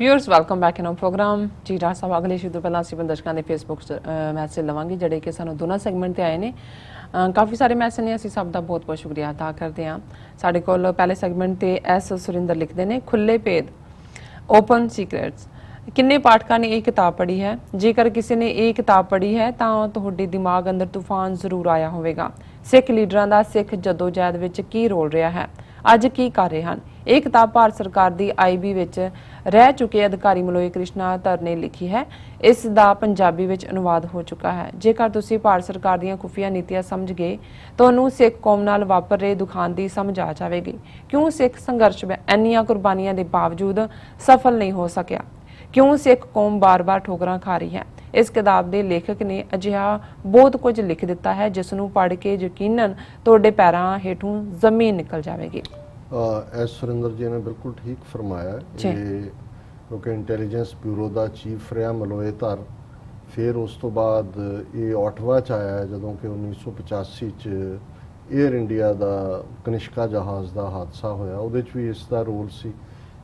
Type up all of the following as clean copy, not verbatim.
Viewers welcome back in program जी। Doctor साहब अगले शुरू पहला ਅਸੀਂ ਦਰਸ਼ਕਾਂ ਦੇ ਫੇਸਬੁੱਕ ਮੈਸੇਜ ਲਵਾਂਗੇ ਜਿਹੜੇ ਕਿ ਸਾਨੂੰ ਦੋਨਾਂ ਸੈਗਮੈਂਟ ਤੇ ਆਏ ਨੇ। ਕਾਫੀ ਸਾਰੇ ਮੈਸੇਜ ਨੇ, ਅਸੀਂ ਸਭ ਦਾ ਬਹੁਤ ਬਹੁਤ ਸ਼ੁਕਰੀਆ ਅਦਾ ਕਰਦੇ ਹਾਂ। ਸਾਡੇ ਕੋਲ ਪਹਿਲੇ ਸੈਗਮੈਂਟ ਤੇ ਐਸ ਸੁਰਿੰਦਰ ਲਿਖਦੇ ਨੇ, ਖੁੱਲੇ ਭੇਦ ਓਪਨ ਸੀਕ੍ਰੇਟਸ। ਕਿੰਨੇ ਪਾਠਕਾਂ ਨੇ ਇਹ ਕਿਤਾਬ ਪੜ੍ਹੀ ਹੈ? ਜੇਕਰ ਕਿਸੇ ਨੇ ਇਹ ਕਿਤਾਬ ਪੜ੍ਹੀ ਹੈ ਤਾਂ ਤੁਹਾਡੇ ਦਿਮਾਗ ਅੰਦਰ ਤੂਫਾਨ ਜ਼ਰੂਰ ਆਇਆ ਹੋਵੇਗਾ। ਸਿੱਖ ਲੀਡਰਾਂ ਦਾ ਸਿੱਖ ਜਦੋਜਹਿਦ ਵਿੱਚ ਕੀ ਰੋਲ ਰਿਹਾ ਹੈ, ਅੱਜ ਕੀ ਕਰ ਰਹੇ ਹਨ। ਇਹ ਕਿਤਾਬ ਭਾਰਤ ਸਰਕਾਰ ਦੀ ਆਈਬੀ ਵਿੱਚ ਰਹਿ ਚੁੱਕੇ ਅਧਿਕਾਰੀ ਮਲੋਏ ਕ੍ਰਿਸ਼ਨਾ ਧਰ ਨੇ ਲਿਖੀ ਹੈ। ਇਸ ਦਾ ਪੰਜਾਬੀ ਵਿੱਚ ਅਨੁਵਾਦ ਹੋ ਚੁੱਕਾ ਹੈ। ਜੇਕਰ ਤੁਸੀਂ ਭਾਰਤ ਸਰਕਾਰ ਦੀਆਂ ਖੁਫੀਆ ਨੀਤੀਆਂ ਸਮਝ ਗਏ, ਤੁਹਾਨੂੰ ਸਿੱਖ ਕੌਮ ਨਾਲ ਵਾਪਰ ਰਹੇ ਦੁਖਾਂ ਦੀ ਸਮਝ ਆ ਜਾਵੇਗੀ। ਕਿਉਂ ਸਿੱਖ ਸੰਘਰਸ਼ ਇੰਨੀਆਂ ਕੁਰਬਾਨੀਆਂ ਦੇ ਬਾਵਜੂਦ ਸਫਲ ਨਹੀਂ ਹੋ ਸਕਿਆ? ਕਿਉਂ ਸਿੱਖ ਕੌਮ ਬਾਰ-ਬਾਰ ਠੋਕਰਾਂ ਖਾ ਰਹੀ ਹੈ? ਇਸ ਕਿਤਾਬ ਦੇ ਲੇਖਕ ਨੇ ਅਜਿਹਾ ਬਹੁਤ ਕੁਝ ਲਿਖ ਦਿੱਤਾ ਹੈ ਜਿਸ ਨੂੰ ਪੜ੍ਹ ਕੇ ਯਕੀਨਨ ਤੁਹਾਡੇ ਪੈਰਾਂ ਹੇਠੋਂ ਜ਼ਮੀਨ ਨਿਕਲ ਜਾਵੇਗੀ। ਐਸ ਸੁਰਿੰਦਰ ਜੀ ਨੇ ਬਿਲਕੁਲ ਠੀਕ ਫਰਮਾਇਆ। ਇਹ ਕਿਉਂਕਿ ਇੰਟੈਲੀਜੈਂਸ ਬਿਊਰੋ ਦਾ ਚੀਫ ਰਿਹਾ ਮਲੋਏ ਧਰ, ਫਿਰ ਉਸ ਤੋਂ ਬਾਅਦ ਇਹ ਓਟਵਾ 'ਚ ਆਇਆ ਜਦੋਂ ਕਿ 1985 'ਚ ਏਅਰ ਇੰਡੀਆ ਦਾ ਕਨਿਸ਼ਕਾ ਜਹਾਜ਼ ਦਾ ਹਾਦਸਾ ਹੋਇਆ, ਉਹਦੇ 'ਚ ਵੀ ਇਸ ਦਾ ਰੋਲ ਸੀ।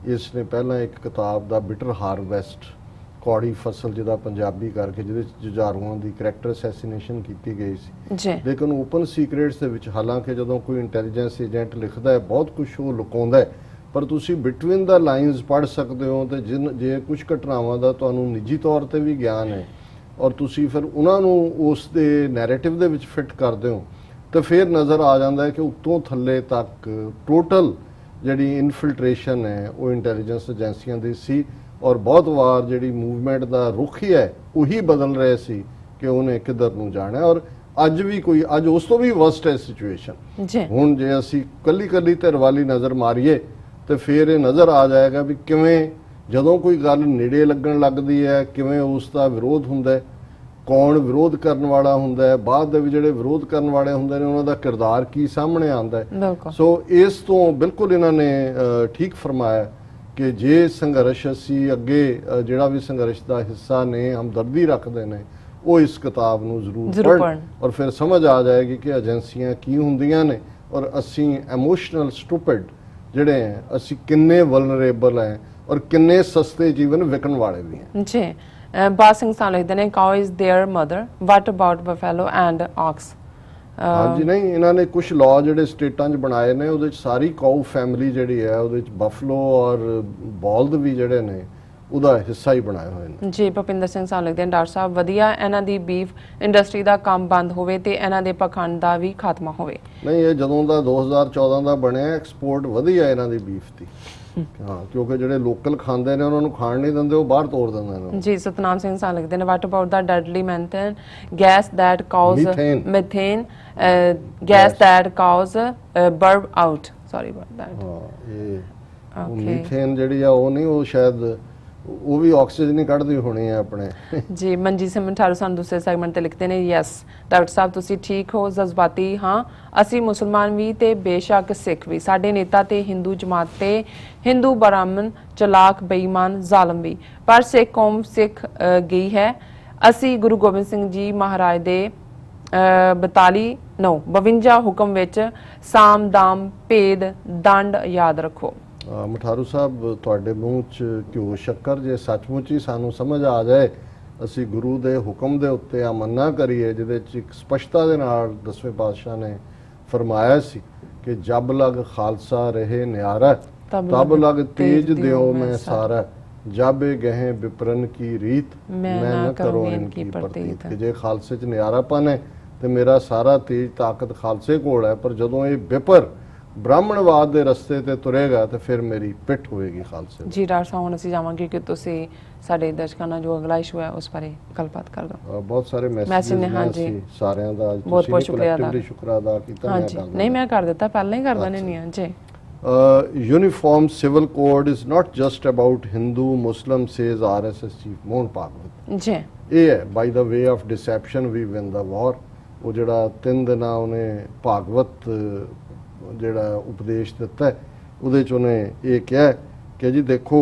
ਇਸ ਨੇ ਪਹਿਲਾਂ ਇੱਕ ਕਿਤਾਬ ਦਾ ਬਿਟਰ ਹਾਰਵੈਸਟ, ਕੌੜੀ ਫਸਲ ਜਿਹਦਾ ਪੰਜਾਬੀ ਕਰਕੇ, ਜਿਹਦੇ ਵਿੱਚ ਜੁਝਾਰੂਆਂ ਦੀ ਕਰੈਕਟਰ ਅਸੈਸੀਨੇਸ਼ਨ ਕੀਤੀ ਗਈ ਸੀ। ਲੇਕਿਨ ਓਪਨ ਸੀਕ੍ਰੇਟਸ ਦੇ ਵਿੱਚ ਹਾਲਾਂਕਿ ਜਦੋਂ ਕੋਈ ਇੰਟੈਲੀਜੈਂਸ ਏਜੰਟ ਲਿਖਦਾ ਹੈ ਬਹੁਤ ਕੁਝ ਉਹ ਲੁਕਾਉਂਦਾ ਹੈ, ਪਰ ਤੁਸੀਂ ਬਿਟਵੀਨ ਦਾ ਲਾਈਨਸ ਪੜ੍ਹ ਸਕਦੇ ਹੋ। ਤੇ ਜੇ ਕੁਝ ਘਟਨਾਵਾਂ ਦਾ ਤੁਹਾਨੂੰ ਨਿੱਜੀ ਤੌਰ ਤੇ ਵੀ ਗਿਆਨ ਹੈ ਔਰ ਤੁਸੀਂ ਫਿਰ ਉਹਨਾਂ ਨੂੰ ਉਸ ਦੇ ਨੈਰੇਟਿਵ ਦੇ ਵਿੱਚ ਫਿੱਟ ਕਰਦੇ ਹੋ, ਤਾਂ ਫਿਰ ਨਜ਼ਰ ਆ ਜਾਂਦਾ ਹੈ ਕਿ ਉੱਤੋਂ ਥੱਲੇ ਤੱਕ ਟੋਟਲ ਜਿਹੜੀ ਇਨਫਿਲਟ੍ਰੇਸ਼ਨ ਹੈ ਉਹ ਇੰਟੈਲੀਜੈਂਸ ਏਜੰਸੀਆਂ ਦੀ ਸੀ। ਔਰ ਬਹੁਤ ਵਾਰ ਜਿਹੜੀ ਮੂਵਮੈਂਟ ਦਾ ਰੁਖ ਹੀ ਹੈ ਉਹੀ ਬਦਲ ਰਹੇ ਸੀ ਕਿ ਉਹਨੇ ਕਿੱਧਰ ਨੂੰ ਜਾਣਾ। ਔਰ ਅੱਜ ਵੀ ਕੋਈ ਅੱਜ ਉਸ ਤੋਂ ਵੀ ਵਰਸਟ ਹੈ ਸਿਚੁਏਸ਼ਨ। ਹੁਣ ਜੇ ਅਸੀਂ ਕੱਲੀ ਧਿਰ ਵਾਲੀ ਨਜ਼ਰ ਮਾਰੀਏ ਤੇ ਫਿਰ ਇਹ ਨਜ਼ਰ ਆ ਜਾਏਗਾ ਵੀ ਕਿਵੇਂ ਜਦੋਂ ਕੋਈ ਗੱਲ ਨੇੜੇ ਲੱਗਣ ਲੱਗਦੀ ਹੈ ਕਿਵੇਂ ਉਸ ਦਾ ਵਿਰੋਧ ਹੁੰਦਾ ਹੈ, ਕੌਣ ਵਿਰੋਧ ਕਰਨ ਵਾਲਾ ਹੁੰਦਾ ਹੈ, ਬਾਅਦ ਦੇ ਵਿੱਚ ਜਿਹੜੇ ਵਿਰੋਧ ਕਰਨ ਵਾਲੇ ਹੁੰਦੇ ਨੇ ਉਹਨਾਂ ਦਾ ਕਿਰਦਾਰ ਕੀ ਸਾਹਮਣੇ ਆਉਂਦਾ ਹੈ। ਸੋ ਇਸ ਤੋਂ ਬਿਲਕੁਲ ਇਹਨਾਂ ਨੇ ਠੀਕ ਫਰਮਾਇਆ ਕਿ ਜੇ ਸੰਘਰਸ਼ ਅਸੀਂ ਅੱਗੇ ਜਿਹੜਾ ਵੀ ਸੰਘਰਸ਼ ਦਾ ਹਿੱਸਾ ਨੇ, ਹਮਦਰਦੀ ਰੱਖਦੇ ਨੇ, ਉਹ ਇਸ ਕਿਤਾਬ ਨੂੰ ਜ਼ਰੂਰ ਪੜ੍ਹਨ ਔਰ ਫਿਰ ਸਮਝ ਆ ਜਾਏਗੀ ਕਿ ਏਜੰਸੀਆਂ ਕੀ ਹੁੰਦੀਆਂ ਨੇ ਔਰ ਅਸੀਂ ਇਮੋਸ਼ਨਲ ਸਟੂਪਿਡ ਜਿਹੜੇ ਹੈ, ਅਸੀਂ ਕਿੰਨੇ ਵਲਨਰੇਬਲ ਹੈ ਔਰ ਕਿੰਨੇ ਸਸਤੇ ਜੀਵਨ ਵਿਕਣ ਵਾਲੇ ਵੀ ਹੈ। ਜੀ ਬਾਦ ਸਿੰਘ ਸਾਹਿਬ ਲਿਖਦੇ ਨੇ, cow is there mother, what about buffalo and ox. ਹਾਂਜੀ, ਨਹੀਂ, ਇਹਨਾਂ ਨੇ ਕੁਝ ਲਾਅ ਜਿਹੜੇ ਸਟੇਟਾਂ 'ਚ ਬਣਾਏ ਨੇ ਉਹਦੇ 'ਚ ਸਾਰੀ ਕਾਊ ਫੈਮਿਲੀ ਜਿਹੜੀ ਹੈ ਉਹਦੇ 'ਚ ਬਫਲੋ ਔਰ ਬੌਲਦ ਵੀ ਜਿਹੜੇ ਨੇ ਉਹਦਾ ਹਿੱਸਾ ਹੀ ਬਣਾਏ ਹੋਏ ਨੇ। ਜੀ ਭੁਪਿੰਦਰ ਸਿੰਘ ਸਾਹਿਬ ਲਿਖਦੇ ਨੇ, ਡਾਕਟਰ ਸਾਹਿਬ ਵਧੀਆ ਇਹਨਾਂ ਦੀ ਬੀਫ ਇੰਡਸਟਰੀ ਦਾ ਕੰਮ ਬੰਦ ਹੋਵੇ ਤੇ ਇਹਨਾਂ ਦੇ ਪਖੰਡ ਦਾ ਵੀ ਖਾਤਮਾ ਹੋਵੇ। ਨਹੀਂ, ਇਹ ਜਦੋਂ ਦਾ 2014 ਦਾ ਬਣਿਆ ਐਕਸਪੋਰਟ ਵਧੀਆ ਇਹਨਾਂ ਦੀ ਬੀਫ ਦੀ। ਹਾਂ, ਕਿਉਂਕਿ ਜਿਹੜੇ ਲੋਕਲ ਖਾਂਦੇ ਨੇ ਉਹਨਾਂ ਨੂੰ ਖਾਣ ਨਹੀਂ ਦਿੰਦੇ, ਉਹ ਬਾਹਰ ਤੋੜ ਦਿੰਦੇ ਨੇ। ਜੀ ਸਤਨਾਮ ਸਿੰਘ ਸਾਹਿਬ ਲਿਖਦੇ ਨੇ, what about the deadly methane gas that cause methane gas that cause burp out. Sorry about that. ਇਹ ਮੀਥੇਨ ਜਿਹੜੀ ਆ ਉਹ ਨਹੀਂ, ਉਹ ਸ਼ਾਇਦ ਉਹ ਵੀ ਆਕਸੀਜਨ ਹੀ ਕੱਢਦੀ ਹੋਣੀ ਹੈ ਆਪਣੇ। ਜੀ ਮਨਜੀਤ ਸਿੰਘ ਮਠਾਰੂ ਸਾਨੂੰ ਦੂਸਰੇ ਸੈਗਮੈਂਟ ਤੇ ਲਿਖਦੇ ਨੇ, ਯੈਸ ਡਾਕਟਰ ਸਾਹਿਬ ਤੁਸੀਂ ਠੀਕ ਹੋ, ਜਜ਼ਬਾਤੀ ਹਾਂ ਅਸੀਂ ਮੁਸਲਮਾਨ ਵੀ ਤੇ ਬੇਸ਼ੱਕ ਸਿੱਖ ਵੀ, ਸਾਡੇ ਨੇਤਾ ਤੇ ਹਿੰਦੂ ਜਮਾਤ ਤੇ ਹਿੰਦੂ ਬ੍ਰਾਹਮਣ ਚਲਾਕ ਬੇਈਮਾਨ ਜ਼ਾਲਮ ਵੀ, ਪਰ ਸਿੱਖ ਕੌਮ ਸਿੱਖ ਗਈ ਹੈ। ਅਸੀਂ ਗੁਰੂ ਗੋਬਿੰਦ ਸਿੰਘ ਜੀ ਮਹਾਰਾਜ ਦੇ 52 ਹੁਕਮ ਵਿੱਚ ਸਾਮ ਦਾਮ ਭੇਦ ਦੰਡ ਯਾਦ ਰੱਖੋ। ਮਠਾਰੂ ਸਾਹਿਬ ਤੁਹਾਡੇ ਮੂੰਹ 'ਚ ਘਿਓ ਸ਼ੱਕਰ ਜੇ ਸੱਚਮੁੱਚ ਹੀ ਸਾਨੂੰ ਸਮਝ ਆ ਜਾਏ, ਅਸੀਂ ਗੁਰੂ ਦੇ ਹੁਕਮ ਦੇ ਉੱਤੇ ਅਮਲ ਨਾ ਕਰੀਏ ਜਿਹਦੇ 'ਚ ਇੱਕ ਸਪਸ਼ਟਤਾ ਦੇ ਨਾਲ 10ਵੇਂ ਪਾਤਸ਼ਾਹ ਨੇ ਫਰਮਾਇਆ ਸੀ ਕਿ ਜਬ ਲਗ ਖਾਲਸਾ ਰਹੇ ਨਿਆਰਾ, ਤਬ ਲਗ ਤੇਜ ਦਿਓ ਮੈਂ ਸਾਰਾ, ਜਬ ਗਹਿ ਵਿਪਰਨ ਕੀ ਰੀਤ ਮੈਂ ਨਾ ਕਰੋ ਇਨਕੀ ਪ੍ਰਤੀਤ। ਕਿ ਜੇ ਖਾਲਸੇ 'ਚ ਨਿਆਰਾਪਨ ਹੈ ਤੇ ਮੇਰਾ ਸਾਰਾ ਤੇਜ ਤਾਕਤ ਖਾਲਸੇ ਕੋਲ ਹੈ, ਪਰ ਜਦੋਂ ਇਹ ਵਿਪਰ ਬ੍ਰਾਹਮਣਵਾਦ ਦੇ ਰਸਤੇ ਤੇ ਤੁਰੇਗਾ ਤੇ ਫਿਰ ਮੇਰੀ ਪਿੱਠ ਹੋਏਗੀ ਖਾਲਸੇ। ਜੀ ਡਾਕਟਰ ਸਾਹਿਬ ਹੁਣ ਅਸੀਂ ਜਾਵਾਂਗੇ ਕਿ ਤੁਸੀਂ ਸਾਡੇ ਦਰਸ਼ਕਾਂ ਨਾਲ ਜੋ ਅਗਲਾ ਇਸ਼ੂ ਹੈ ਉਸ ਬਾਰੇ ਗੱਲਬਾਤ ਕਰ ਦਿਓ। ਬਹੁਤ ਸਾਰੇ ਮੈਸੇਜ ਨੇ, ਹਾਂਜੀ ਸਾਰਿਆਂ ਦਾ ਬਹੁਤ ਬਹੁਤ ਸ਼ੁਕਰੀਆ ਅਦਾ ਕੀਤਾ। ਹਾਂਜੀ ਨਹੀਂ ਮੈਂ ਕਰ ਦਿੱਤਾ, ਪਹਿਲਾਂ ਹੀ ਕਰ ਦਿੰਦੇ ਨਹੀਂ। ਜੀ uniform civil code is not just about Hindu Muslim, says RSS chief Mohan Bhagwat। ਜੀ ਇਹ ਹੈ by the way of deception we win the war। ਉਹ ਜਿਹੜਾ 3 ਦਿਨਾਂ ਉਹਨੇ ਭਾਗਵਤ ਜਿਹੜਾ ਉਪਦੇਸ਼ ਦਿੱਤਾ ਉਹਦੇ 'ਚ ਉਹਨੇ ਇਹ ਕਿਹਾ ਕਿ ਜੀ ਦੇਖੋ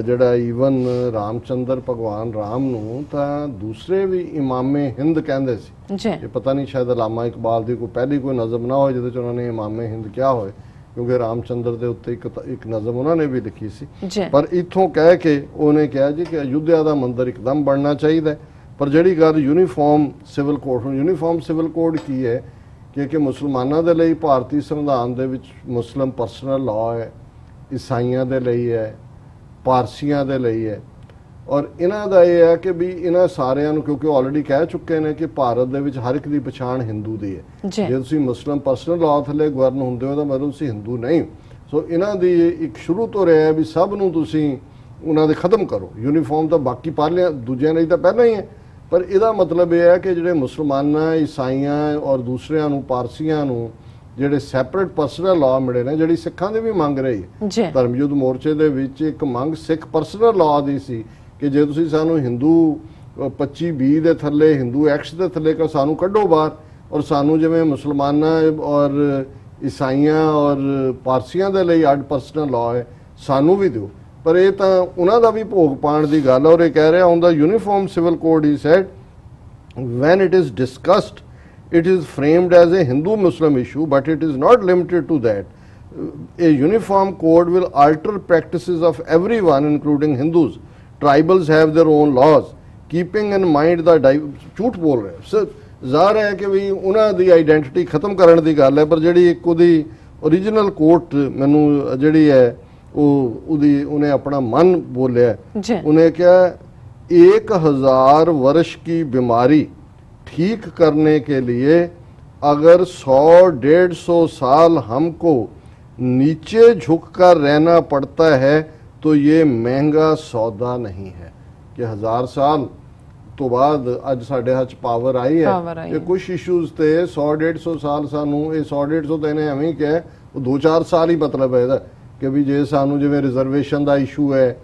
ਜਿਹੜਾ ਈਵਨ ਰਾਮਚੰਦਰ ਭਗਵਾਨ ਰਾਮ ਨੂੰ ਤਾਂ ਦੂਸਰੇ ਵੀ ਇਮਾਮੇ ਹਿੰਦ ਕਹਿੰਦੇ ਸੀ। ਇਹ ਪਤਾ ਨਹੀਂ ਸ਼ਾਇਦ ਅਲਾਮਾ ਇਕਬਾਲ ਦੀ ਕੋਈ ਪਹਿਲੀ ਕੋਈ ਨਜ਼ਮ ਨਾ ਹੋਏ ਜਿਹਦੇ 'ਚ ਉਹਨਾਂ ਨੇ ਇਮਾਮੇ ਹਿੰਦ ਕਿਹਾ ਹੋਏ, ਕਿਉਂਕਿ ਰਾਮਚੰਦਰ ਦੇ ਉੱਤੇ ਇੱਕ ਨਜ਼ਮ ਉਹਨਾਂ ਨੇ ਵੀ ਲਿਖੀ ਸੀ। ਜੀ ਪਰ ਇੱਥੋਂ ਕਹਿ ਕੇ ਉਹਨੇ ਕਿਹਾ ਜੀ ਕਿ ਅਯੁੱਧਿਆ ਦਾ ਮੰਦਿਰ ਇੱਕਦਮ ਬਣਨਾ ਚਾਹੀਦਾ ਹੈ। ਪਰ ਜਿਹੜੀ ਗੱਲ ਯੂਨੀਫਾਰਮ ਸਿਵਲ ਕੋਡ, ਹੁਣ ਯੂਨੀਫਾਰਮ ਸਿਵਲ ਕੋਡ ਕੀ ਹੈ ਕਿ ਮੁਸਲਮਾਨਾਂ ਦੇ ਲਈ ਭਾਰਤੀ ਸੰਵਿਧਾਨ ਦੇ ਵਿੱਚ ਮੁਸਲਿਮ ਪਰਸਨਲ ਲਾਅ ਹੈ, ਈਸਾਈਆਂ ਦੇ ਲਈ ਹੈ, ਪਾਰਸੀਆਂ ਦੇ ਲਈ ਹੈ। ਔਰ ਇਹਨਾਂ ਦਾ ਇਹ ਹੈ ਕਿ ਵੀ ਇਹਨਾਂ ਸਾਰਿਆਂ ਨੂੰ, ਕਿਉਂਕਿ ਆਲਰੇਡੀ ਕਹਿ ਚੁੱਕੇ ਨੇ ਕਿ ਭਾਰਤ ਦੇ ਵਿੱਚ ਹਰ ਇੱਕ ਦੀ ਪਛਾਣ ਹਿੰਦੂ ਦੀ ਹੈ। ਜੇ ਤੁਸੀਂ ਮੁਸਲਿਮ ਪਰਸਨਲ ਲਾਅ ਥੱਲੇ ਗਵਰਨ ਹੁੰਦੇ ਹੋ ਤਾਂ ਮਤਲਬ ਤੁਸੀਂ ਹਿੰਦੂ ਨਹੀਂ। ਸੋ ਇਹਨਾਂ ਦੀ ਇੱਕ ਸ਼ੁਰੂ ਤੋਂ ਰਿਹਾ ਵੀ ਸਭ ਨੂੰ ਤੁਸੀਂ ਉਹਨਾਂ ਦੇ ਖਤਮ ਕਰੋ। ਯੂਨੀਫਾਰਮ ਤਾਂ ਬਾਕੀ ਪਾਲਿਆ ਦੂਜਿਆਂ ਲਈ ਤਾਂ ਪਹਿਲਾਂ ਹੀ ਹੈ, ਪਰ ਇਹਦਾ ਮਤਲਬ ਇਹ ਹੈ ਕਿ ਜਿਹੜੇ ਮੁਸਲਮਾਨਾਂ, ਈਸਾਈਆਂ ਔਰ ਦੂਸਰਿਆਂ ਨੂੰ, ਪਾਰਸੀਆਂ ਨੂੰ ਜਿਹੜੇ ਸੈਪਰੇਟ ਪਰਸਨਲ ਲਾਅ ਮਿਲੇ ਨੇ, ਜਿਹੜੀ ਸਿੱਖਾਂ ਦੇ ਵੀ ਮੰਗ ਰਹੀ ਹੈ। ਧਰਮ ਯੁੱਧ ਮੋਰਚੇ ਦੇ ਵਿੱਚ ਇੱਕ ਮੰਗ ਸਿੱਖ ਪਰਸਨਲ ਲਾਅ ਦੀ ਸੀ ਕਿ ਜੇ ਤੁਸੀਂ ਸਾਨੂੰ ਹਿੰਦੂ 25-20 ਦੇ ਥੱਲੇ, ਹਿੰਦੂ ਐਕਟਸ ਦੇ ਥੱਲੇ ਸਾਨੂੰ ਕੱਢੋ ਬਾਹਰ, ਔਰ ਸਾਨੂੰ ਜਿਵੇਂ ਮੁਸਲਮਾਨਾਂ ਔਰ ਈਸਾਈਆਂ ਔਰ ਪਾਰਸੀਆਂ ਦੇ ਲਈ ਅੱਡ ਪਰਸਨਲ ਲਾਅ ਹੈ ਸਾਨੂੰ ਵੀ ਦਿਓ। ਪਰ ਇਹ ਤਾਂ ਉਹਨਾਂ ਦਾ ਵੀ ਭੋਗ ਪਾਉਣ ਦੀ ਗੱਲ ਹੈ। ਔਰ ਇਹ ਕਹਿ ਰਿਹਾ ਹੁੰਦਾ uniform civil code he sad when it is discussed it is framed as a Hindu-Muslim issue, but it is not limited to that. A uniform code will alter practices of everyone including Hindus. Tribals have their own laws, keeping in mind the ਝੂਠ ਬੋਲ ਰਿਹਾ sir, ਜ਼ਾਹਰ ਹੈ ਕਿ ਵੀ ਉਹਨਾਂ ਦੀ identity ਖਤਮ ਕਰਨ ਦੀ ਗੱਲ ਹੈ। ਪਰ ਜਿਹੜੀ ਇੱਕ ਉਹਦੀ ਓਰੀਜਨਲ ਕੋਟ ਮੈਨੂੰ ਜਿਹੜੀ ਹੈ ਉਹਨੇ ਆਪਣਾ ਮਨ ਬੋਲਿਆ। ਉਹਨੇ ਕਿਹਾ 1000 वर्ष की बीमारी ठीक करने के लिए अगर 100-150 साल हमको नीचे झुककर रहना पड़ता है तो ये महंगा सौदा नहीं है। कि 1000 साल ਤੋਂ ਬਾਅਦ ਅੱਜ ਸਾਡੇ ਹੱਥ ਪਾਵਰ ਆਈ ਹੈ ਕਿ ਕੁਝ ਇਸ਼ੂਜ਼ ਤੇ 100-150 ਸਾਲ ਸਾਨੂੰ, ਇਹ 100-150 ਤਾਂ ਇਹਨੇ ਐਵੇਂ ਹੀ ਕਿਹਾ, ਉਹ 2-4 ਸਾਲ ਹੀ ਮਤਲਬ ਹੈ ਇਹਦਾ ਕਿ ਵੀ ਜੇ ਸਾਨੂੰ ਜਿਵੇਂ ਰਿਜ਼ਰਵੇਸ਼ਨ ਦਾ ਇਸ਼ੂ ਹੈ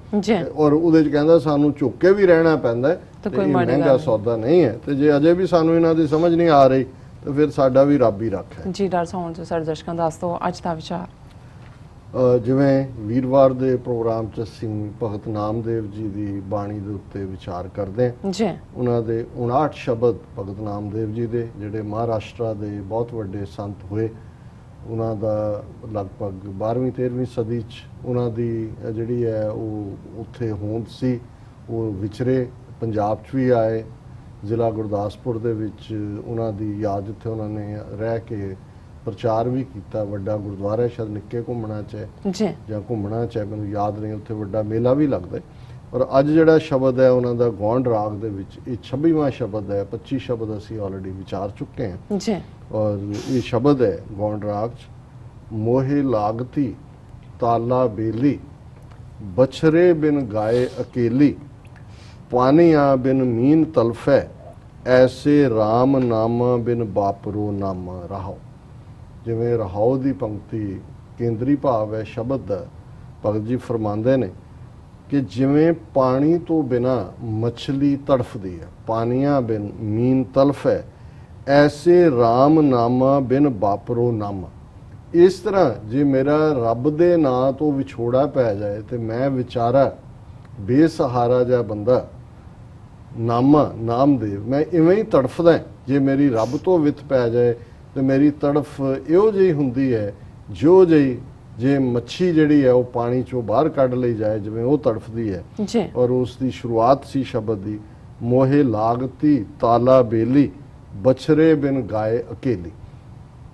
ਔਰ ਉਹਦੇ 'ਚ ਕਹਿੰਦਾ ਸਾਨੂੰ ਝੁੱਕ ਕੇ ਵੀ ਰਹਿਣਾ ਪੈਂਦਾ ਤੇ ਇਹ ਮਹਿੰਗਾ ਸੌਦਾ ਨਹੀਂ ਹੈ। ਤੇ ਜੇ ਅਜੇ ਵੀ ਸਾਨੂੰ ਇਹਨਾਂ ਦੀ ਸਮਝ ਨਹੀਂ ਆ ਰਹੀ ਤਾਂ ਫਿਰ ਸਾਡਾ ਵੀ ਰੱਬ ਹੀ ਰੱਖ ਹੈ। ਜੀ ਡਾਕਟਰ ਸਾਹਿਬ, ਹੁਣ ਸਾਡੇ ਦਰਸ਼ਕਾਂ ਦੱਸ ਦਿਓ ਅੱਜ ਦਾ ਵਿਚਾਰ। ਜਿਵੇਂ ਵੀਰਵਾਰ ਦੇ ਪ੍ਰੋਗਰਾਮ 'ਚ ਅਸੀਂ ਭਗਤ ਨਾਮਦੇਵ ਜੀ ਦੀ ਬਾਣੀ ਦੇ ਉੱਤੇ ਵਿਚਾਰ ਕਰਦੇ ਹਾਂ ਜੀ। ਉਹਨਾਂ ਦੇ 59 ਸ਼ਬਦ ਭਗਤ ਨਾਮਦੇਵ ਜੀ ਦੇ, ਜਿਹੜੇ ਮਹਾਰਾਸ਼ਟਰ ਦੇ ਬਹੁਤ ਵੱਡੇ ਸੰਤ ਹੋਏ। ਉਹਨਾਂ ਦਾ ਲਗਭਗ 12ਵੀਂ-13ਵੀਂ ਸਦੀ 'ਚ ਉਹਨਾਂ ਦੀ ਜਿਹੜੀ ਹੈ ਉਹ ਉੱਥੇ ਹੋਂਦ ਸੀ। ਉਹ ਵਿਚਰੇ, ਪੰਜਾਬ 'ਚ ਵੀ ਆਏ, ਜ਼ਿਲ੍ਹਾ ਗੁਰਦਾਸਪੁਰ ਦੇ ਵਿੱਚ ਉਹਨਾਂ ਦੀ ਯਾਦ ਜਿੱਥੇ ਉਹਨਾਂ ਨੇ ਰਹਿ ਕੇ ਪ੍ਰਚਾਰ ਵੀ ਕੀਤਾ। ਵੱਡਾ ਗੁਰਦੁਆਰਾ ਸ਼ਾਇਦ ਨਿੱਕੇ ਘੁੰਮਣਾ 'ਚ ਹੈ ਜਾਂ ਘੁੰਮਣਾ 'ਚ ਹੈ, ਮੈਨੂੰ ਯਾਦ ਨਹੀਂ, ਉੱਥੇ ਵੱਡਾ ਮੇਲਾ ਵੀ ਲੱਗਦਾ। ਔਰ ਅੱਜ ਜਿਹੜਾ ਸ਼ਬਦ ਹੈ ਉਹਨਾਂ ਦਾ ਗੌਂਡ ਰਾਗ ਦੇ ਵਿੱਚ ਇਹ 26ਵਾਂ ਸ਼ਬਦ ਹੈ। 25 ਸ਼ਬਦ ਅਸੀਂ ਆਲਰੇਡੀ ਵਿਚਾਰ ਚੁੱਕੇ ਹਾਂ ਜੀ। ਔਰ ਇਹ ਸ਼ਬਦ ਹੈ ਗੌਂਡ ਰਾਗ 'ਚ, ਮੋਹੇ ਲਾਗਤੀ ਤਾਲਾ ਬੇਲੀ, ਬਛਰੇ ਬਿਨ ਗਾਏ ਅਕੇਲੀ, ਪਾਨੀਆਂ ਬਿਨ ਮੀਨ ਤਲਫੈ, ਐਸੇ ਰਾਮ ਨਾਮਾ ਬਿਨ ਬਾਪਰੋ ਨਾਮਾ ਰਹਾਓ। ਜਿਵੇਂ ਰਹਾਓ ਦੀ ਪੰਕਤੀ ਕੇਂਦਰੀ ਭਾਵ ਹੈ ਸ਼ਬਦ ਦਾ। ਭਗਤ ਜੀ ਫਰਮਾਉਂਦੇ ਨੇ ਕਿ ਜਿਵੇਂ ਪਾਣੀ ਤੋਂ ਬਿਨਾ ਮੱਛਲੀ ਤੜਫਦੀ ਹੈ, ਪਾਨੀਆਂ ਬਿਨ ਮੀਨ ਤਲਫ ਹੈ, ਐਸੇ ਰਾਮ ਨਾਮਾ ਬਿਨ ਬਾਪਰੋ ਨਾਮਾ। ਇਸ ਤਰ੍ਹਾਂ ਜੇ ਮੇਰਾ ਰੱਬ ਦੇ ਨਾਂ ਤੋਂ ਵਿਛੋੜਾ ਪੈ ਜਾਏ ਤੇ ਮੈਂ ਵਿਚਾਰਾ ਬੇਸਹਾਰਾ ਜਿਹਾ ਬੰਦਾ, ਨਾਮਾ ਨਾਮਦੇਵ, ਮੈਂ ਇਵੇਂ ਹੀ ਤੜਫਦਾ। ਜੇ ਮੇਰੀ ਰੱਬ ਤੋਂ ਵਿਤ ਪੈ ਜਾਏ ਤੇ ਮੇਰੀ ਤੜਫ ਇਹੋ ਜਿਹੀ ਹੁੰਦੀ ਹੈ ਜੋ ਜਿਹੀ ਜੇ ਮੱਛੀ ਜਿਹੜੀ ਹੈ ਉਹ ਪਾਣੀ ਚੋਂ ਬਾਹਰ ਕੱਢ ਲਈ ਜਾਏ ਜਿਵੇਂ ਉਹ ਤੜਫਦੀ ਹੈ। ਔਰ ਉਸ ਦੀ ਸ਼ੁਰੂਆਤ ਸੀ ਸ਼ਬਦ ਦੀ, ਮੋਹੇ ਲਾਗਤੀ ਤਾਲਾ ਬੇਲੀ, ਬਛਰੇ ਬਿਨ ਗਾਏ ਅਕੇਲੀ।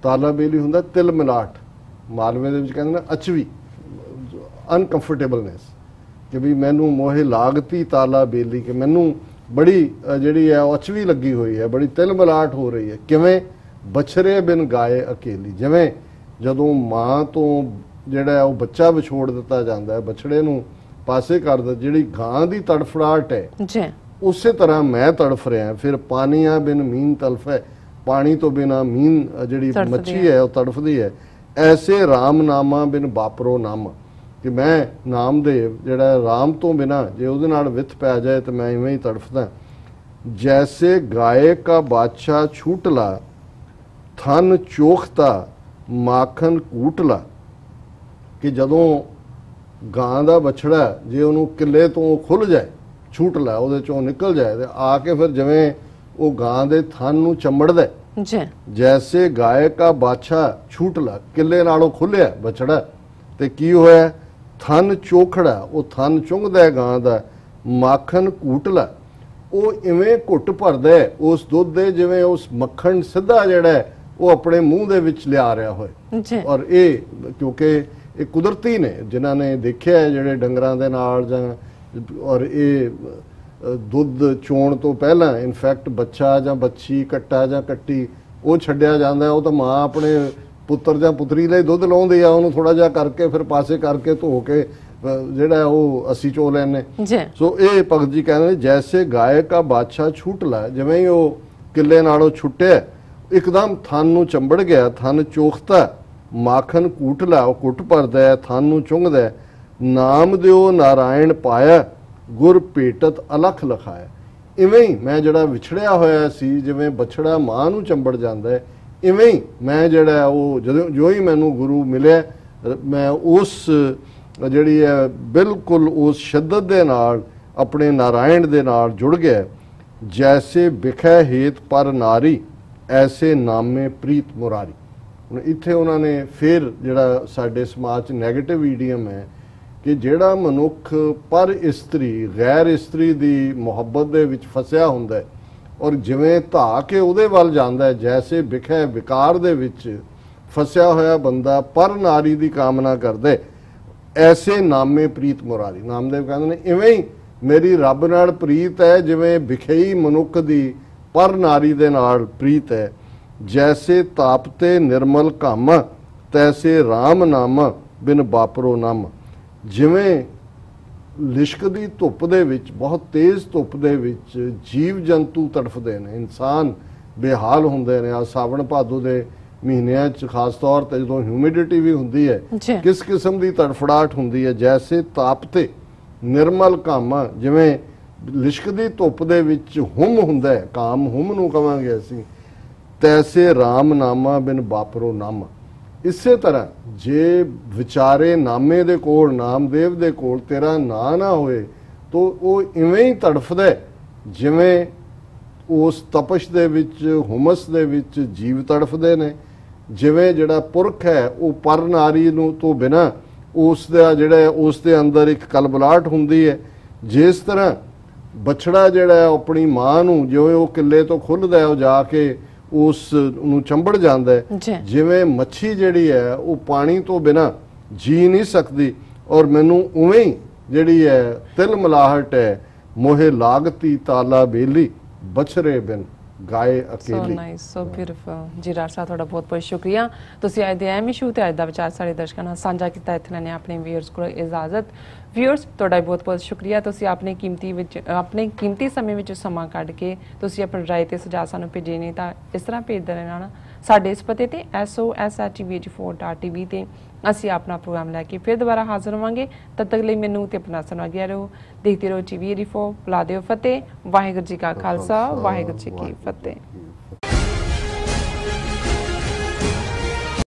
ਤਾਲਾ ਬੇਲੀ ਹੁੰਦਾ ਤਿਲ ਮਿਲਾਟ, ਮਾਲਵੇ ਦੇ ਵਿੱਚ ਕਹਿੰਦੇ ਨੇ ਅਚਵੀ, ਅਨਕੰਫਰਟੇਬਲਨੈਸ, ਕਿ ਵੀ ਮੈਨੂੰ ਮੋਹੇ ਲਾਗਤੀ ਤਾਲਾ ਬੇਲੀ, ਕਿ ਮੈਨੂੰ ਬੜੀ ਜਿਹੜੀ ਹੈ ਉਹ ਅਚਵੀ ਲੱਗੀ ਹੋਈ ਹੈ, ਬੜੀ ਤਿਲ ਮਿਲਾਟ ਹੋ ਰਹੀ ਹੈ। ਕਿਵੇਂ? ਬਛਰੇ ਬਿਨ ਗਾਏ ਅਕੇਲੀ। ਜਿਵੇਂ ਜਦੋਂ ਮਾਂ ਤੋਂ ਜਿਹੜਾ ਉਹ ਬੱਚਾ ਵਿਛੋੜ ਦਿੱਤਾ ਜਾਂਦਾ ਹੈ, ਬਛੜੇ ਨੂੰ ਪਾਸੇ ਕਰ ਦਿੱਤਾ, ਜਿਹੜੀ ਗਾਂ ਦੀ ਤੜਫੜਾਹਟ ਹੈ ਉਸੇ ਤਰ੍ਹਾਂ ਮੈਂ ਤੜਫ ਰਿਹਾ। ਫਿਰ ਪਾਨੀਆਂ ਬਿਨ ਮੀਨ ਤਲਫ ਹੈ, ਪਾਣੀ ਤੋਂ ਬਿਨਾ ਮੀਨ ਜਿਹੜੀ ਮੱਛੀ ਹੈ ਉਹ ਤੜਫਦੀ ਹੈ। ਐਸੇ ਰਾਮ ਨਾਮਾ ਬਿਨ ਬਾਪਰੋ ਨਾਮਾ, ਕਿ ਮੈਂ ਨਾਮਦੇਵ ਜਿਹੜਾ ਰਾਮ ਤੋਂ ਬਿਨਾ ਜੇ ਉਹਦੇ ਨਾਲ ਵਿਥ ਪੈ ਜਾਏ ਤਾਂ ਮੈਂ ਇਵੇਂ ਹੀ ਤੜਫਦਾ। ਜੈਸੇ ਗਾਏ ਕਾ ਬਾਦਸ਼ਾਹ ਛੂਟਲਾ, ਥਨ ਚੋਖਤਾ ਮਾਖਨ ਕੂਟਲਾ, ਕਿ ਜਦੋਂ ਗਾਂ ਦਾ ਬਛੜਾ ਜੇ ਉਹਨੂੰ ਕਿੱਲੇ ਤੋਂ ਖੁੱਲ ਜਾਏ, ਛੂਟ ਲੈ ਉਹਦੇ ਚੋਂ ਨਿਕਲ ਜਾਏ ਤੇ ਆ ਕੇ ਫਿਰ ਜਿਵੇਂ ਉਹ ਗਾਂ ਦੇ ਥਨ ਨੂੰ ਚੰਬੜਦਾ ਜੀ ਜੈਸੇ ਗਾਏ ਕਾ ਬਾਛਾ ਛੂਟਲਾ, ਕਿੱਲੇ ਨਾਲੋਂ ਖੁੱਲਿਆ ਬਛੜਾ ਤੇ ਕੀ ਹੋਇਆ, ਥਨ ਚੋਖੜਾ, ਉਹ ਥਨ ਚੁੰਘਦਾ ਹੈ ਗਾਂ ਦਾ, ਮਾਖਣ ਕੂਟਲਾ, ਉਹ ਇਵੇਂ ਘੁੱਟ ਭਰਦਾ ਹੈ ਉਸ ਦੁੱਧ ਦੇ ਜਿਵੇਂ ਉਸ ਮੱਖਣ ਸਿੱਧਾ ਜਿਹੜਾ ਹੈ ਉਹ ਆਪਣੇ ਮੂੰਹ ਦੇ ਵਿੱਚ ਲਿਆ ਰਿਹਾ ਹੋਏ। ਜੀ ਔਰ ਇਹ ਕਿਉਂਕਿ ਇਹ ਕੁਦਰਤੀ ਨੇ, ਜਿਨ੍ਹਾਂ ਨੇ ਦੇਖਿਆ ਹੈ ਜਿਹੜੇ ਡੰਗਰਾਂ ਦੇ ਨਾਲ ਜਾਂ, ਔਰ ਇਹ ਦੁੱਧ ਚੋਣ ਤੋਂ ਪਹਿਲਾਂ ਇਨਫੈਕਟ ਬੱਚਾ ਜਾਂ ਬੱਚੀ, ਕੱਟਾ ਜਾਂ ਕੱਟੀ ਉਹ ਛੱਡਿਆ ਜਾਂਦਾ, ਉਹ ਤਾਂ ਮਾਂ ਆਪਣੇ ਪੁੱਤਰ ਜਾਂ ਪੁੱਤਰੀ ਲਈ ਦੁੱਧ ਲਾਉਂਦੀ ਆ, ਉਹਨੂੰ ਥੋੜਾ ਜਿਹਾ ਕਰਕੇ ਫਿਰ ਪਾਸੇ ਕਰਕੇ ਧੋ ਕੇ ਜਿਹੜਾ ਉਹ ਅਸੀਂ ਚੋ ਲੈਨੇ। ਸੋ ਇਹ ਭਗਤ ਜੀ ਕਹਿੰਦੇ ਨੇ ਜੈਸੇ ਗਾਏ ਕਾ ਬਾਦਸ਼ਾਹ ਛੂਟ ਲਾ, ਜਿਵੇਂ ਹੀ ਉਹ ਕਿੱਲੇ ਨਾਲੋਂ ਛੁੱਟਿਆ ਇੱਕਦਮ ਥਨ ਨੂੰ ਚੰਬੜ ਗਿਆ, ਥਨ ਚੋਖਤਾ, ਮਾਖਣ ਕੂਟ ਲਾ, ਉਹ ਕੁੱਟ ਭਰਦਾ, ਥਨ ਨੂੰ ਚੁੰਘਦਾ, ਨਾਮ ਦਿਓ ਨਾਰਾਇਣ ਪਾਇਆ, ਗੁਰ ਭੇਟਤ ਅਲਖ ਲਖਾਇਆ। ਇਵੇਂ ਹੀ ਮੈਂ ਜਿਹੜਾ ਵਿਛੜਿਆ ਹੋਇਆ ਸੀ, ਜਿਵੇਂ ਬਛੜਾ ਮਾਂ ਨੂੰ ਚੰਬੜ ਜਾਂਦਾ ਹੈ, ਇਵੇਂ ਹੀ ਮੈਂ ਜਿਹੜਾ ਉਹ ਜਦੋਂ ਜੋ ਹੀ ਮੈਨੂੰ ਗੁਰੂ ਮਿਲਿਆ, ਮੈਂ ਉਸ ਜਿਹੜੀ ਹੈ ਬਿਲਕੁਲ ਉਸ ਸ਼ਿੱਦਤ ਦੇ ਨਾਲ ਆਪਣੇ ਨਾਰਾਇਣ ਦੇ ਨਾਲ ਜੁੜ ਗਿਆ। ਜੈਸੇ ਵਿਖੈ ਹੇਤ ਪਰ ਨਾਰੀ, ਐਸੇ ਨਾਮੇ ਪ੍ਰੀਤ ਮੁਰਾਰੀ। ਹੁਣ ਇੱਥੇ ਉਹਨਾਂ ਨੇ ਫਿਰ ਜਿਹੜਾ ਸਾਡੇ ਸਮਾਜ 'ਚ ਨੈਗੇਟਿਵ ਈਡੀਅਮ ਹੈ ਕਿ ਜਿਹੜਾ ਮਨੁੱਖ ਪਰ ਇਸਤਰੀ, ਗੈਰ ਇਸਤਰੀ ਦੀ ਮੁਹੱਬਤ ਦੇ ਵਿੱਚ ਫਸਿਆ ਹੁੰਦਾ ਔਰ ਜਿਵੇਂ ਧਾ ਕੇ ਉਹਦੇ ਵੱਲ ਜਾਂਦਾ ਹੈ, ਜੈਸੇ ਵਿਖੈ ਵਿਕਾਰ ਦੇ ਵਿੱਚ ਫਸਿਆ ਹੋਇਆ ਬੰਦਾ ਪਰ ਨਾਰੀ ਦੀ ਕਾਮਨਾ ਕਰਦੇ, ਐਸੇ ਨਾਮੇ ਪ੍ਰੀਤ ਮੁਰਾਰੀ। ਨਾਮਦੇਵ ਕਹਿੰਦੇ ਨੇ ਇਵੇਂ ਹੀ ਮੇਰੀ ਰੱਬ ਨਾਲ ਪ੍ਰੀਤ ਹੈ ਜਿਵੇਂ ਵਿਖਈ ਮਨੁੱਖ ਦੀ ਪਰ ਨਾਰੀ ਦੇ ਨਾਲ ਪ੍ਰੀਤ ਹੈ। ਜੈਸੇ ਤਾਪਤੇ ਨਿਰਮਲ ਘਮ, ਤੈਸੇ ਰਾਮ ਨਾਮ ਬਿਨ ਬਾਪਰੋ ਨਾਮ। ਜਿਵੇਂ ਲਿਸ਼ਕਦੀ ਧੁੱਪ ਦੇ ਵਿੱਚ, ਬਹੁਤ ਤੇਜ਼ ਧੁੱਪ ਦੇ ਵਿੱਚ ਜੀਵ ਜੰਤੂ ਤੜਫਦੇ ਨੇ, ਇਨਸਾਨ ਬੇਹਾਲ ਹੁੰਦੇ ਨੇ। ਆ ਸਾਵਣ ਭਾਦੋ ਦੇ ਮਹੀਨਿਆਂ 'ਚ ਖਾਸ ਤੌਰ ਤੇ ਜਦੋਂ ਹਿਊਮਿਡਿਟੀ ਵੀ ਹੁੰਦੀ ਹੈ, ਕਿਸ ਕਿਸਮ ਦੀ ਤੜਫੜਾਹਟ ਹੁੰਦੀ ਹੈ। ਜੈਸੇ ਤਾਪਤੇ ਨਿਰਮਲ ਘਮ, ਜਿਵੇਂ ਲਿਸ਼ਕਦੀ ਧੁੱਪ ਦੇ ਵਿੱਚ ਹੁਮ ਹੁੰਦਾ ਹੈ, ਕਾਮ ਹੁਮ ਨੂੰ ਕਵਾਂਗੇ ਅਸੀਂ, ਤੈਸੇ ਰਾਮ ਨਾਮਾ ਬਿਨ ਬਾਪਰੋ ਨਾਮ। ਇਸੇ ਤਰ੍ਹਾਂ ਜੇ ਵਿਚਾਰੇ ਨਾਮੇ ਦੇ ਕੋਲ, ਨਾਮਦੇਵ ਦੇ ਕੋਲ ਤੇਰਾ ਨਾਂ ਨਾ ਹੋਏ ਤਾਂ ਉਹ ਇਵੇਂ ਹੀ ਤੜਫਦਾ ਜਿਵੇਂ ਉਸ ਤਪਸ਼ ਦੇ ਵਿੱਚ, ਹੁਮਸ ਦੇ ਵਿੱਚ ਜੀਵ ਤੜਫਦੇ ਨੇ। ਜਿਵੇਂ ਜਿਹੜਾ ਪੁਰਖ ਹੈ ਉਹ ਪਰ ਨਾਰੀ ਨੂੰ ਤੋਂ ਬਿਨਾਂ ਉਸ ਦਾ ਜਿਹੜਾ ਉਸ ਦੇ ਅੰਦਰ ਇੱਕ ਕਲਬਲਾਹਟ ਹੁੰਦੀ ਹੈ। ਜਿਸ ਤਰ੍ਹਾਂ ਬਛੜਾ ਜਿਹੜਾ ਆਪਣੀ ਮਾਂ ਨੂੰ ਜਿਵੇਂ ਉਹ ਕਿੱਲੇ ਤੋਂ ਖੁੱਲਦਾ ਉਹ ਜਾ ਕੇ ਉਸ ਨੂੰ ਚੰਬੜ ਜਾਂਦਾ ਹੈ, ਜਿਵੇਂ ਮੱਛੀ ਜਿਹੜੀ ਹੈ ਉਹ ਪਾਣੀ ਤੋਂ ਬਿਨਾਂ ਜੀ ਨਹੀਂ ਸਕਦੀ, ਔਰ ਮੈਨੂੰ ਉਵੇਂ ਹੀ ਜਿਹੜੀ ਹੈ ਤਿਲ ਮਲਾਹਟ ਹੈ, ਮੋਹੇ ਲਾਗਤੀ ਤਾਲਾ ਬੇਲੀ, ਬਛਰੇ ਬਿਨ ਗਾਏ ਅਕੇਲੀ। So nice, so beautiful. ਜੀ ਰਾਜ ਸਾਹਿਬ ਤੁਹਾਡਾ ਬਹੁਤ ਬਹੁਤ ਸ਼ੁਕਰੀਆ। ਤੁਸੀਂ ਅੱਜ ਦੇ ਐਮ ਇਸ਼ੂ ਤੇ ਅੱਜ ਦਾ ਵਿਚਾਰ ਸਾਡੇ ਦਰਸ਼ਕਾਂ ਨਾਲ ਸਾਂਝਾ ਕੀਤਾ। ਇੱਥੇ ਨੇ ਆਪਣੇ ਵੀਅਰਸ ਕੋਲ ਇਜਾਜ਼ਤ। ਵੀਅਰਸ ਤੁਹਾਡਾ ਬਹੁਤ ਬਹੁਤ ਸ਼ੁਕਰੀਆ। ਤੁਸੀਂ ਆਪਣੇ ਕੀਮਤੀ ਸਮੇਂ ਵਿੱਚ ਸਮਾਂ ਕੱਢ ਕੇ ਤੁਸੀਂ ਆਪਣੀ ਰਾਏ ਤੇ ਸੁਝਾਅ ਸਾਨੂੰ ਭੇਜੇ ਨੇ, ਤਾਂ ਇਸ ਤਰ੍ਹਾਂ ਭੇਜਦੇ ਰਹਿਣਾ ਸਾਡੇ ਇਸ ਪਤੇ ਤੇ sos@tv84.tv ਤੇ ਅਸੀਂ ਆਪਣਾ ਪ੍ਰੋਗਰਾਮ ਲੈ ਕੇ ਫਿਰ ਦੁਬਾਰਾ ਹਾਜ਼ਰ ਹੋਵਾਂਗੇ। ਤਦ ਤੱਕ ਲਈ ਮੈਨੂੰ ਤੇ ਆਪਣਾ ਸੁਣਾ ਗਿਆ ਰਹੋ। ਦੇਖਦੇ ਰਹੋ TV84। ਬੁਲਾ ਦਿਓ ਫਤਿਹ। ਵਾਹਿਗੁਰੂ ਜੀ ਕਾ ਖਾਲਸਾ, ਵਾਹਿਗੁਰੂ ਜੀ ਕੀ ਫਤਿਹ।